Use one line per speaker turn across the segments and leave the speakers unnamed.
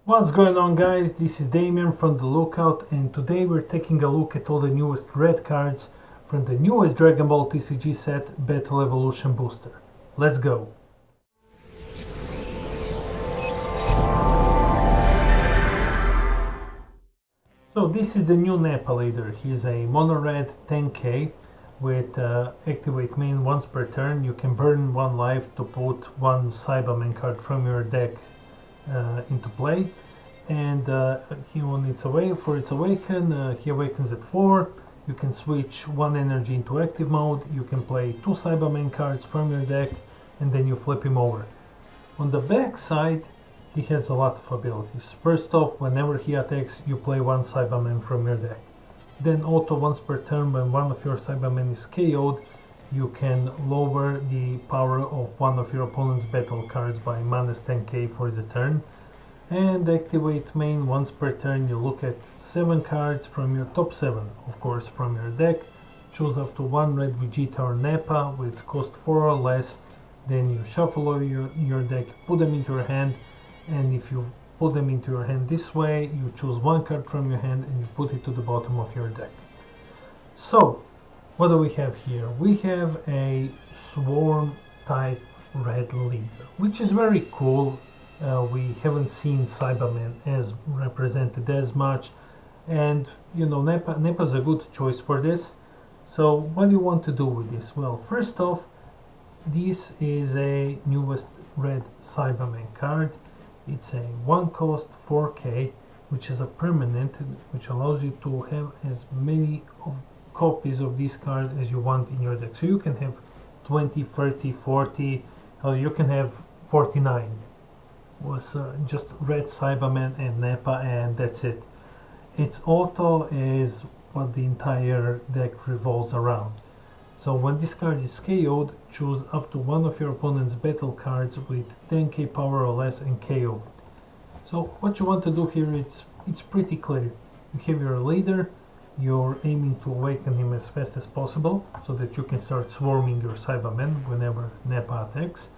What's going on, guys? This is Damien from The Lookout, and today we're taking a look at all the newest red cards from the newest Dragon Ball TCG set Battle Evolution Booster. Let's go! So this is the new Nappa leader. He's a mono red 10k with activate main once per turn. You can burn one life to put one Cyberman card from your deck into play, and he on its awaken, he awakens at 4. You can switch one energy into active mode. You can play 2 Cyberman cards from your deck, and then you flip him over. On the back side, he has a lot of abilities. First off, whenever he attacks, you play one Cyberman from your deck. Then auto once per turn, when one of your Cybermen is KO'd, you can lower the power of one of your opponent's battle cards by minus 10k for the turn. And activate main once per turn. You look at 7 cards from your top 7, of course, from your deck. Choose up to 1 red Vegeta or Nappa with cost 4 or less. Then you shuffle over your deck, put them into your hand, and if you put them into your hand this way, you choose 1 card from your hand and you put it to the bottom of your deck. So, what do we have here? We have a Swarm type red leader, which is very cool. We haven't seen Cybermen as represented as much, and you know, Nappa's a good choice for this. So what do you want to do with this? Well, first off, this is a newest red Cyberman card. It's a 1 cost 4k, which is a permanent, which allows you to have as many copies of this card as you want in your deck. So you can have 20, 30, 40, you can have 49. Was just red Cyberman and Nappa, and that's it. Its auto is what the entire deck revolves around. So when this card is KO'd, choose up to one of your opponent's battle cards with 10k power or less and KO it. So what you want to do here, it's pretty clear. You have your leader, you're aiming to awaken him as fast as possible so that you can start swarming your Cybermen whenever Nappa attacks.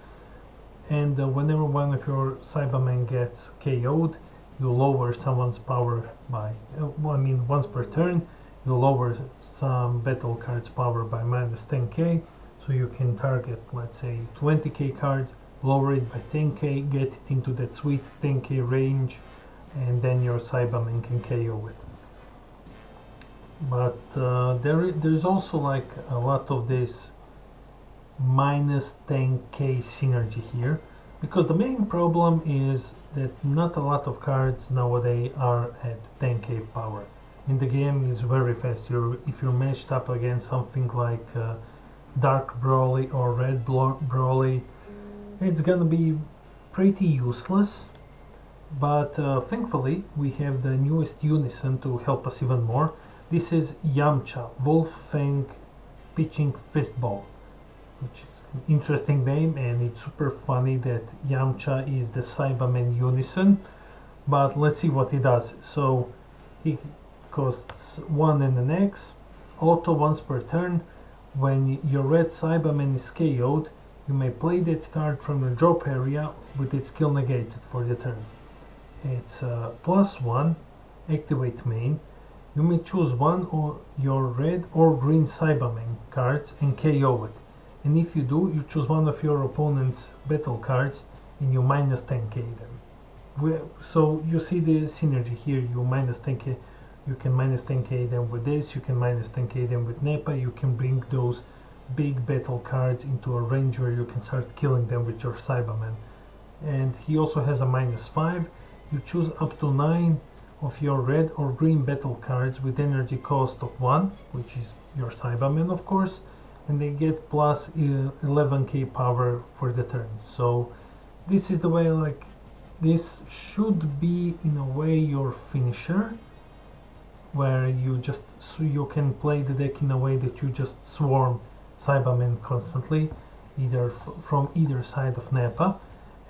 And whenever one of your Cybermen gets KO'd, you lower someone's power by, once per turn, you lower some battle card's power by minus 10k, so you can target, let's say, 20k card, lower it by 10k, get it into that sweet 10k range, and then your Cyberman can KO it. But there's also like a lot of this minus 10k synergy here, because the main problem is that not a lot of cards nowadays are at 10k power. In the game is very fast. If you're matched up against something like Dark Broly or Red Broly, it's gonna be pretty useless. But thankfully we have the newest Unison to help us even more. This is Yamcha, Wolf Fang Pitching Fistball, which is an interesting name, and it's super funny that Yamcha is the Cyberman Unison. But let's see what he does. So he costs 1 and an X, auto once per turn. When your red Cyberman is KO'd, you may play that card from your drop area with its skill negated for the turn. It's +1, activate main. You may choose one of your red or green Cyberman cards and KO it. And if you do, you choose one of your opponent's battle cards and you minus 10k them. So you see the synergy here. You minus 10k. You can minus 10k them with this, you can minus 10k them with Nappa, you can bring those big battle cards into a range where you can start killing them with your Cyberman. And he also has a -5. You choose up to 9 of your red or green battle cards with energy cost of 1, which is your Cyberman, of course, and they get plus 11k power for the turn. So this is the way, like, this should be in a way your finisher, where you can play the deck in a way that you just swarm Cybermen constantly, either from either side of Nappa,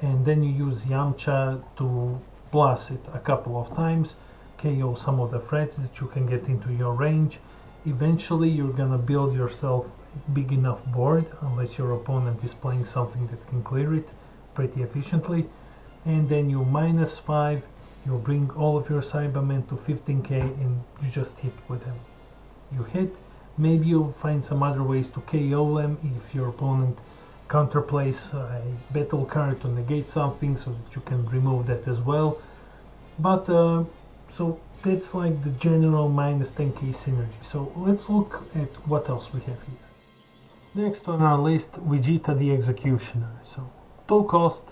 and then you use Yamcha to blast it a couple of times, KO some of the threats that you can get into your range. Eventually you're gonna build yourself a big enough board, unless your opponent is playing something that can clear it pretty efficiently, and then you -5 You bring all of your Cybermen to 15k and you just hit with them. You hit, maybe you'll find some other ways to KO them if your opponent counterplays a battle card to negate something, so that you can remove that as well. But so that's like the general minus 10k synergy. So let's look at what else we have here. Next on our list, Vegeta the Executioner. So 2 cost,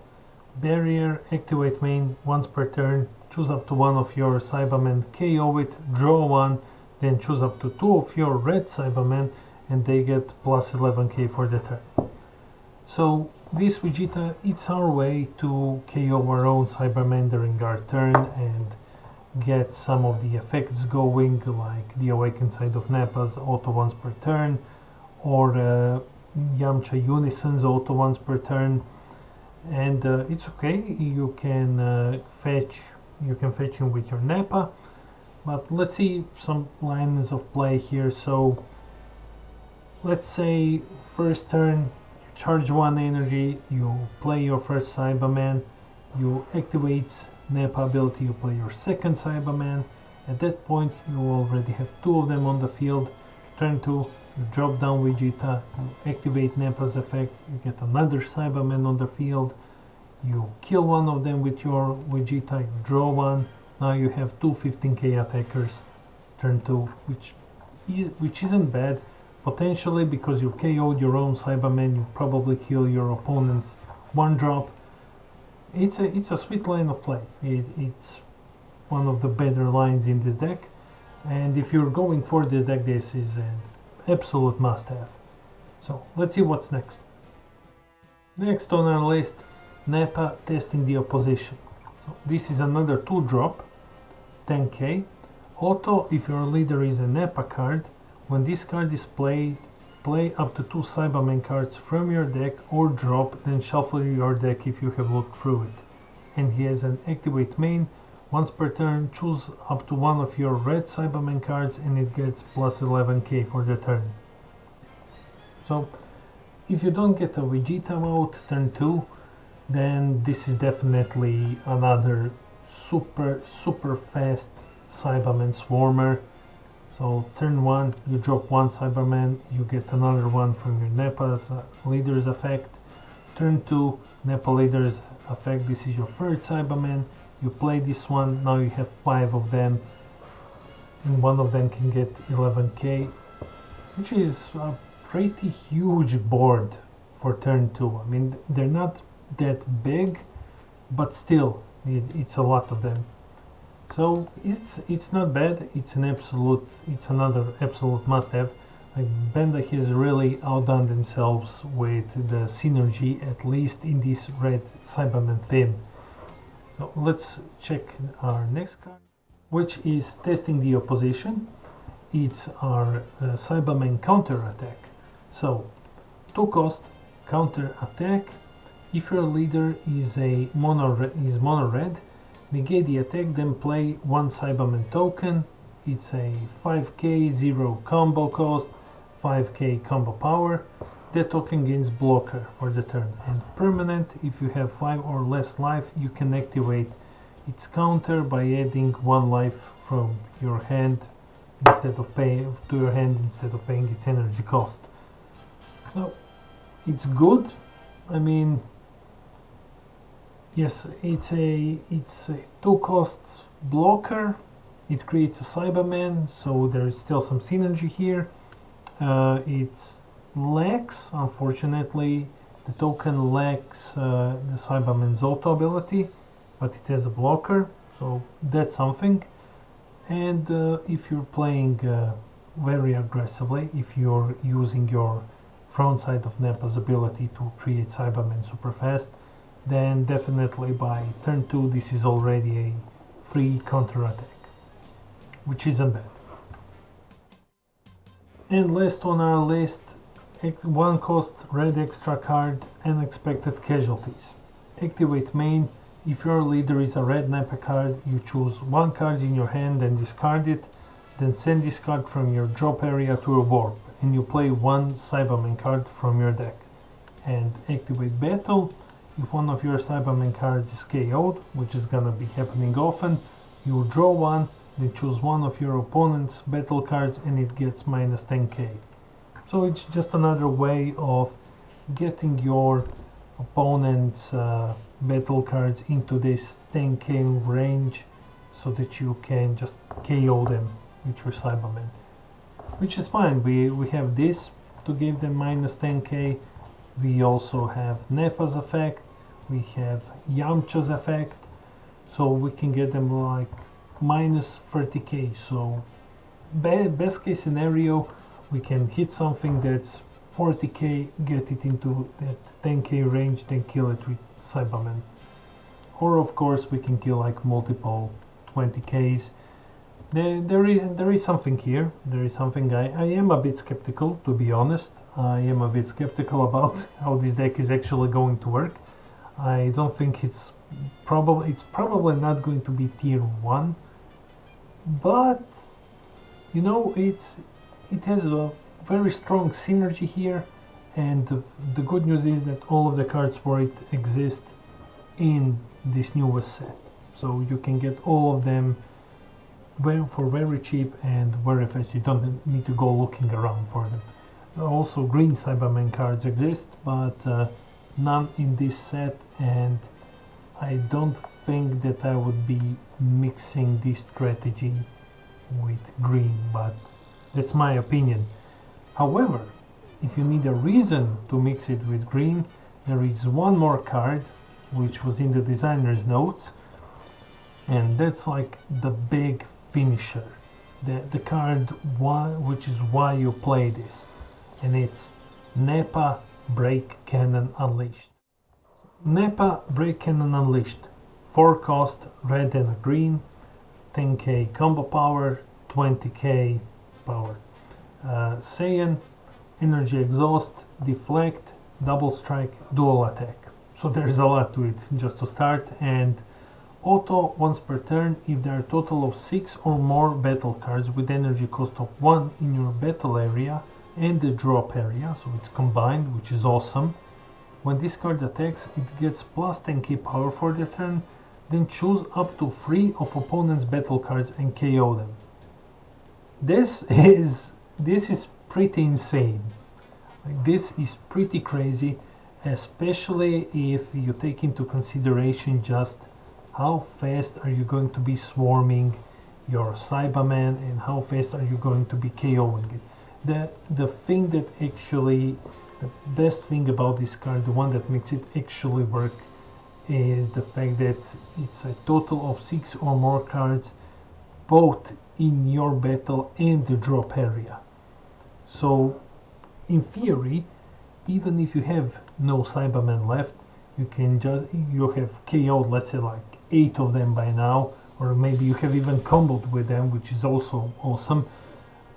barrier, activate main once per turn, choose up to 1 of your Cybermen, KO it, draw 1, then choose up to 2 of your red Cybermen and they get plus 11k for the turn. So this Vegeta, it's our way to KO our own Cybermen during our turn and get some of the effects going, like the Awakened Side of Nappa's auto once per turn, or Yamcha Unison's auto once per turn. And it's okay, you can fetch him with your Nappa, but let's see some lines of play here. So let's say first turn, you charge 1 energy, you play your first Cyberman, you activate Nappa ability, you play your second Cyberman. At that point you already have 2 of them on the field. Turn 2, you drop down Vegeta, you activate Nappa's effect, you get another Cyberman on the field, you kill 1 of them with your Vegeta, you draw 1, now you have 2 15k attackers. Turn 2, which isn't bad. Potentially, because you've KO'd your own Cyberman, you probably kill your opponent's 1-drop. It's a sweet line of play. It's one of the better lines in this deck, and if you're going for this deck, this is an absolute must-have. So let's see what's next. Next on our list, Nappa testing the opposition. So this is another 2-drop, 10k. Auto, if your leader is a Nappa card, when this card is played, play up to 2 Cyberman cards from your deck or drop, then shuffle your deck if you have looked through it. And he has an activate main. Once per turn, choose up to 1 of your red Cyberman cards and it gets plus 11k for the turn. So if you don't get a Vegeta out turn 2, then this is definitely another super fast Cyberman Swarmer. So turn 1, you drop 1 Cyberman, you get another one from your Nappa's leader's effect. Turn 2, Nappa leader's effect, this is your third Cyberman. You play this one, now you have 5 of them, and 1 of them can get 11k, which is a pretty huge board for turn 2. I mean, they're not that big, but still, it's a lot of them. So it's not bad. It's another absolute must-have. Like, Bandai has really outdone themselves with the synergy, at least in this red Cyberman theme. So let's check our next card, which is testing the opposition. It's our Cyberman counter attack. So 2 cost, counter attack. If your leader is mono red, negate the attack, then play 1 Cyberman token. It's a 5k 0 combo cost, 5k combo power. That token gains blocker for the turn. And permanent, if you have 5 or less life, you can activate its counter by adding 1 life from your hand instead of paying its energy cost. So it's good. I mean, yes, it's a 2-cost blocker. It creates a Cyberman, so there is still some synergy here. It lacks, unfortunately, the token lacks the Cyberman's auto ability, but it has a blocker, so that's something. And if you're playing very aggressively, if you're using your front side of Nappa's ability to create Cybermen super fast, then definitely by turn 2 this is already a free counter attack, which isn't bad. And last on our list, 1 cost red extra card, Unexpected Casualties. Activate main. If your leader is a red Nappa card, you choose 1 card in your hand and discard it, then send this card from your drop area to a warp, and you play 1 Cyberman card from your deck. And activate battle. if one of your Cyberman cards is KO'd, which is gonna be happening often, you draw one, then choose one of your opponent's battle cards and it gets minus 10k. So it's just another way of getting your opponent's battle cards into this 10k range so that you can just KO them with your Cyberman. Which is fine, we have this to give them minus 10k. We also have Nepa's effect, we have Yamcha's effect, so we can get them like minus 30k. So best case scenario, we can hit something that's 40k, get it into that 10k range, then kill it with Cyberman. Or of course we can kill like multiple 20ks. There is something here. There is something. I am a bit skeptical, to be honest. I am a bit skeptical about how this deck is actually going to work. I don't think it's probably not going to be tier 1, but you know, it has a very strong synergy here, and the good news is that all of the cards for it exist in this newest set, so you can get all of them for very cheap and very fast. You don't need to go looking around for them. Also green Cyberman cards exist, but none in this set, and I don't think that I would be mixing this strategy with green, but that's my opinion. However, if you need a reason to mix it with green, there is one more card which was in the designer's notes, and that's like the big finisher, the card which is why you play this, and it's Nepa Break Cannon Unleashed. Nepa Break Cannon Unleashed, 4 cost, red and a green, 10k combo power, 20k power. Saiyan, energy exhaust, deflect, double strike, dual attack. So there's a lot to it just to start. And auto once per turn if there are a total of 6 or more battle cards with energy cost of 1 in your battle area and the drop area, so it's combined, which is awesome. When this card attacks, it gets plus 10k power for the turn, then choose up to 3 of opponent's battle cards and KO them. This is pretty insane. Like, this is pretty crazy, especially if you take into consideration just how fast are you going to be swarming your Cyberman and how fast are you going to be KOing it. The thing that actually, the best thing about this card, the one that makes it actually work, is the fact that it's a total of 6 or more cards both in your battle and the drop area. So in theory, even if you have no Cybermen left, you have KO'd, let's say, like 8 of them by now, or maybe you have even comboed with them, which is also awesome.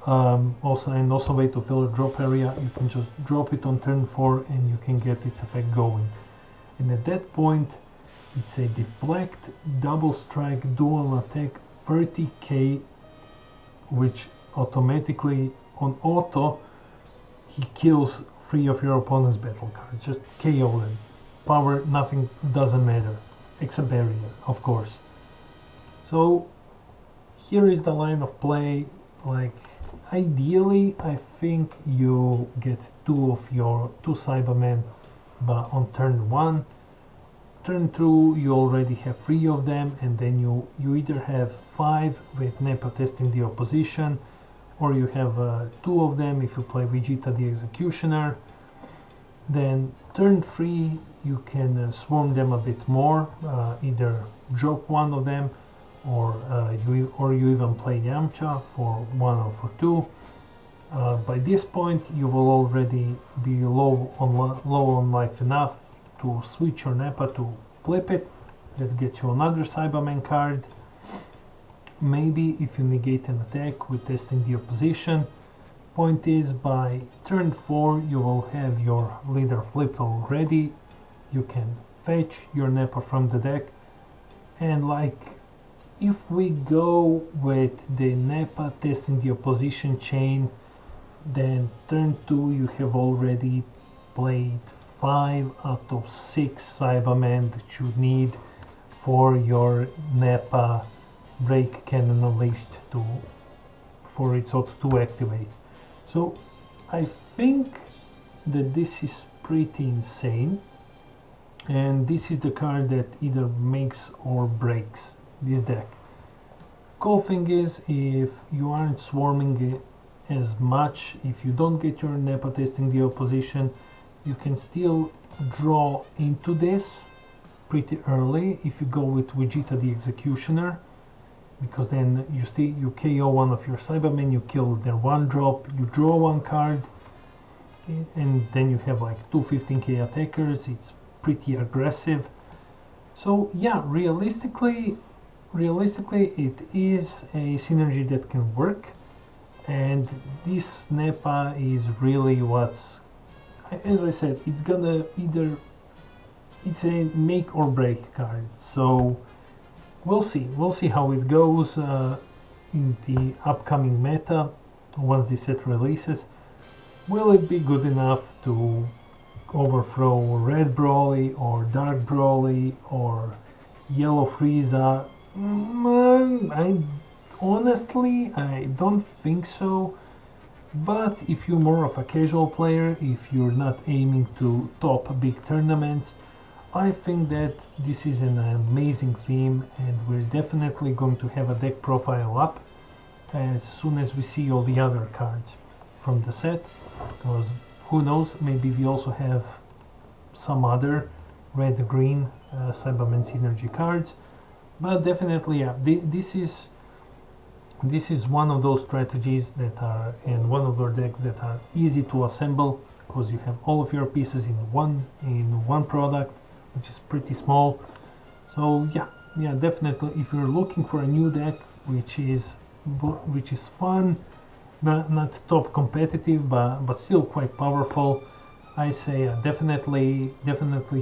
Also way to fill a drop area, you can just drop it on turn 4 and you can get its effect going. And at that point, it's a deflect, double strike, dual attack, 30k, which automatically on auto he kills 3 of your opponent's battle cards. Just KO them. Power, nothing, doesn't matter, except barrier, of course. So here is the line of play. Like, ideally, I think you get 2 Cybermen on turn 1. Turn 2, you already have 3 of them, and then you either have 5 with Nepa testing the opposition, or you have 2 of them if you play Vegeta the Executioner. Then turn 3, you can swarm them a bit more, either drop 1 of them, or you even play Yamcha for 1 or for 2. By this point, you will already be low on life enough to switch your Nepa to flip it. That gets you another Cyberman card. Maybe if you negate an attack with testing the opposition. Point is, by turn 4 you will have your leader flipped already. You can fetch your Nepa from the deck, and like, if we go with the Nepa testing the opposition chain, then turn 2 you have already played 5 out of 6 Cybermen that you need for your NEPA Break Cannon Unleashed for its auto to activate. So I think that this is pretty insane, and this is the card that either makes or breaks this deck. Cool thing is, if you aren't swarming as much, if you don't get your NEPA testing the opposition, you can still draw into this pretty early if you go with Vegeta the Executioner, because then you KO one of your Cybermen, you kill their 1-drop, you draw 1 card, and then you have like 2 15k attackers. It's pretty aggressive. So yeah, realistically it is a synergy that can work, and this NEPA is really what's, as I said, it's gonna it's a make or break card. So we'll see how it goes in the upcoming meta once the set releases. Will it be good enough to overthrow Red Broly or Dark Broly or Yellow Frieza? Honestly, I don't think so. But if you're more of a casual player, if you're not aiming to top big tournaments, I think that this is an amazing theme, and we're definitely going to have a deck profile up as soon as we see all the other cards from the set, because who knows, maybe we also have some other red-green Cyberman Synergy cards. But definitely, yeah, this is one of those strategies that are, and one of those decks that are easy to assemble, because you have all of your pieces in one product, which is pretty small. So yeah, definitely, if you're looking for a new deck which is fun, not top competitive, but still quite powerful, I say definitely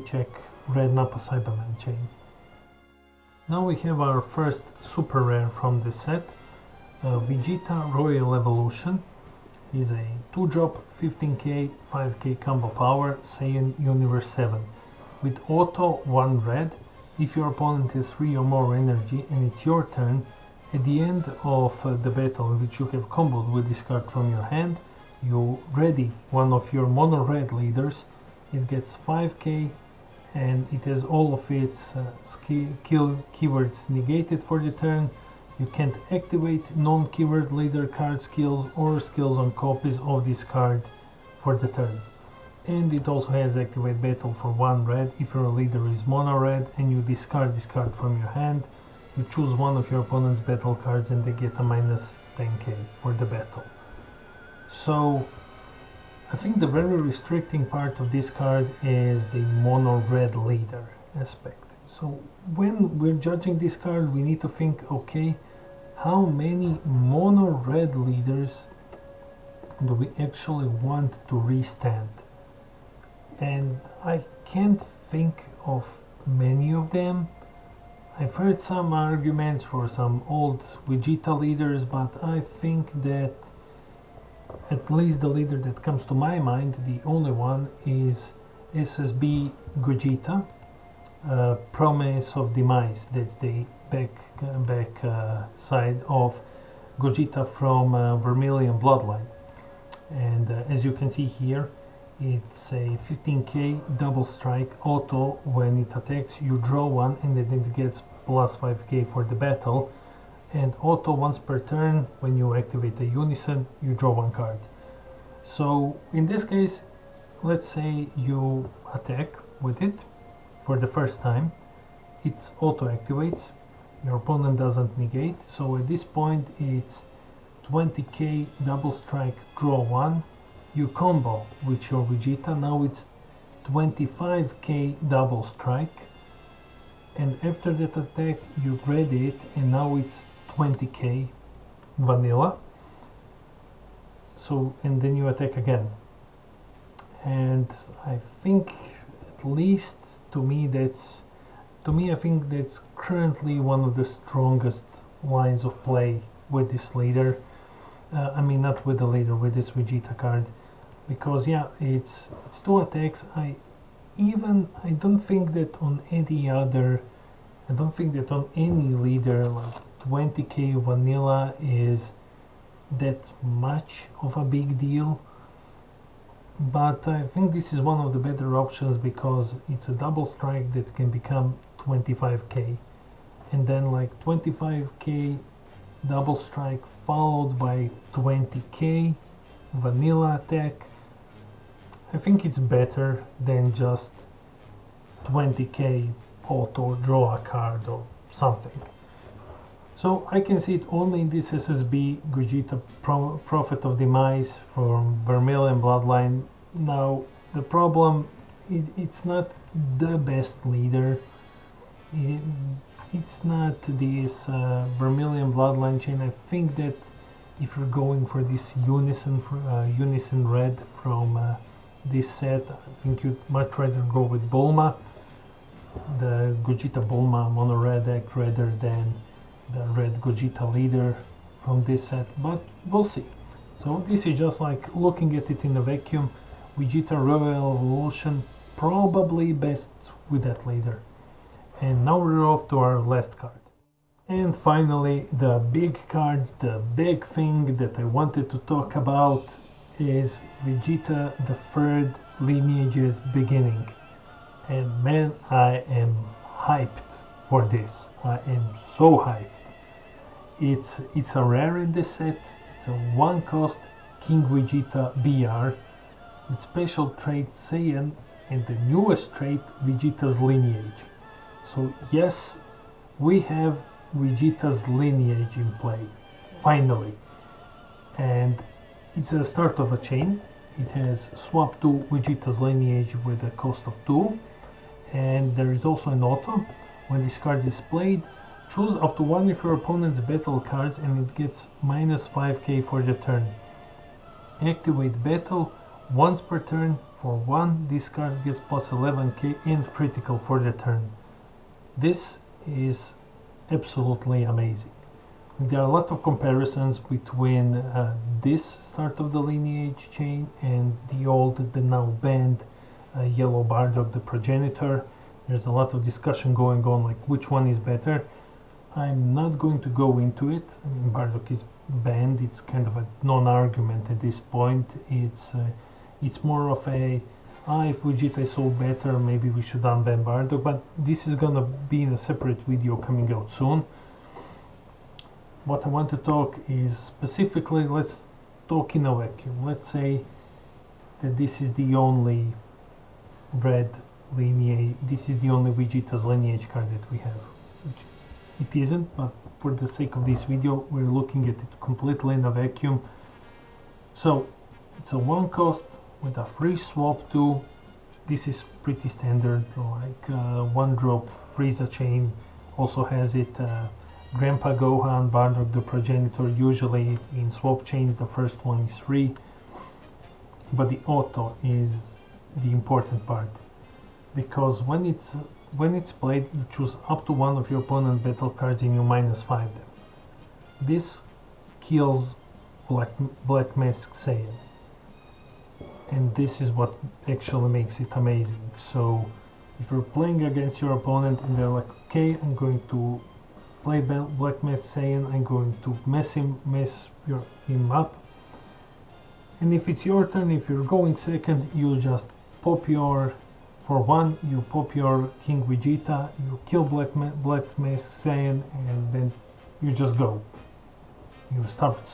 check Red Nappa Cyberman chain. Now we have our first super rare from the set. Vegeta Royal Evolution is a 2-drop 15k 5k combo power Saiyan Universe 7 with auto 1 red. If your opponent has 3 or more energy and it's your turn, at the end of the battle in which you have comboed with this card from your hand, you ready one of your mono red leaders. It gets 5k and it has all of its keywords negated for the turn. You can't activate non-keyword leader card skills or skills on copies of this card for the turn. And it also has activate battle for 1 red. If your leader is mono red and you discard this card from your hand, you choose one of your opponent's battle cards and they get a minus 10k for the battle. So I think the very restricting part of this card is the mono red leader aspect. So when we're judging this card, we need to think, okay, how many mono red leaders do we actually want to restand? And I can't think of many of them. I've heard some arguments for some old Vegeta leaders, but I think that at least the leader that comes to my mind, the only one, is SSB Gogeta, Promise of Demise. That's the back side of Gogeta from Vermilion Bloodline. And as you can see here, it's a 15k double strike auto. When it attacks, you draw 1 and then it gets plus 5k for the battle. And auto once per turn, when you activate a unison, you draw 1 card. So in this case, let's say you attack with it for the first time. It's auto activates, your opponent doesn't negate, so at this point it's 20k double strike, draw 1. You combo with your Vegeta, now it's 25k double strike, and after that attack you ready it and now it's 20k vanilla. So, and then you attack again. And I think, at least to me, I think that's currently one of the strongest lines of play with this leader. I mean, not with the leader, with this Vegeta card, because yeah, it's 2 attacks. even I don't think that on any other, I don't think that on any leader like 20k vanilla is that much of a big deal. But I think this is one of the better options because it's a double strike that can become 25k, and then like 25k double strike followed by 20k vanilla attack. I think it's better than just 20k auto draw a card or something. So I can see it only in this SSB Gogeta Prophet of Demise from Vermilion Bloodline. Now the problem, it's not the best leader. It's not this Vermilion Bloodline chain. I think that if you're going for this Unison Red from this set, I think you'd much rather go with Bulma, the Gogeta Bulma mono red deck, rather than the red Gogeta leader from this set, but we'll see. So this is just like looking at it in a vacuum. Vegeta Royal Evolution, probably best with that leader. And now we're off to our last card. And finally, the big card, the big thing that I wanted to talk about is Vegeta the Third Lineage's beginning. And man, I am hyped for this. I am so hyped. It's a rare in this set. It's a one cost King Vegeta BR with special trait Saiyan and the newest trait Vegeta's lineage. So yes, we have Vegeta's lineage in play, finally. And it's a start of a chain. It has swap to Vegeta's lineage with a cost of 2. And there is also an auto. When this card is played, choose up to one of your opponent's battle cards and it gets minus 5k for the turn. Activate battle once per turn. For one, this card gets plus 11k and critical for the turn. This is absolutely amazing. There are a lot of comparisons between this start of the lineage chain and the old, the now banned Yellow Bardock, the progenitor. There's a lot of discussion going on, like which one is better. I'm not going to go into it. I mean, Bardock is banned. It's kind of a non-argument at this point. It's more of a, if Vegeta is so better, maybe we should unban Bardock. But this is gonna be in a separate video coming out soon. What I want to talk is specifically, let's talk in a vacuum. Let's say that this is the only red lineage, this is the only Vegeta's lineage card that we have. Which it isn't, but for the sake of this video, we're looking at it completely in a vacuum. So it's a one cost with a free swap to, this is pretty standard, like one drop Frieza chain also has it. Grandpa Gohan, Bardock the progenitor, usually in swap chains the first one is free, but the auto is the important part, because when it's played, you choose up to one of your opponent's battle cards and you minus 5 them. This kills Black Mask Saiyan, and this is what actually makes it amazing. So if you're playing against your opponent and they're like, okay, I'm going to play Black Mask Saiyan, I'm going to mess him up, and if it's your turn, if you're going second, you just pop your, for one, you pop your King Vegeta, you kill Black Mask Saiyan, and then you just go. You start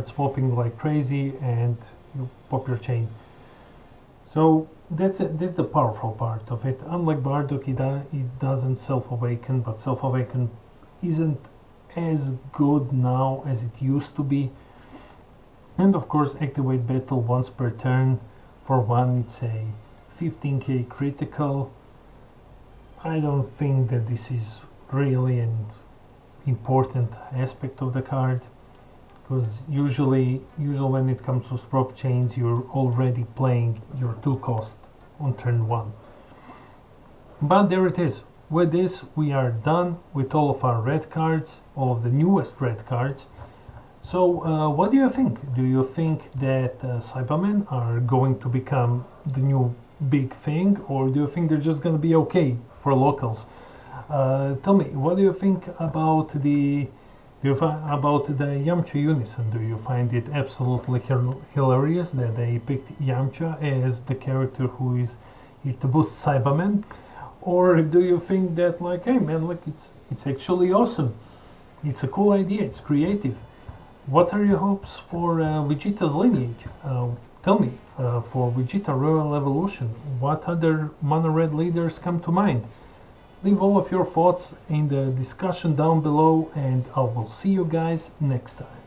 swapping like crazy, and you pop your chain. So that's the powerful part of it. Unlike Bardock, it doesn't self-awaken, but self-awaken isn't as good now as it used to be. And of course, activate battle once per turn. For one, it's a 15k critical. I don't think that this is really an important aspect of the card, because usually when it comes to swap chains, you're already playing your 2 cost on turn 1. But there it is. With this, we are done with all of our red cards, all of the newest red cards. So what do you think? Do you think that Cybermen are going to become the new big thing, or do you think they're just gonna be okay for locals? Tell me, what do you think about the Yamcha Unison? Do you find it absolutely hilarious that they picked Yamcha as the character who is here to boost Cybermen? Or do you think that, like, hey man, look, it's actually awesome. It's a cool idea. It's creative. What are your hopes for Vegeta's lineage? Tell me, for Vegeta Royal Evolution, what other Mono Red leaders come to mind? Leave all of your thoughts in the discussion down below, and I will see you guys next time.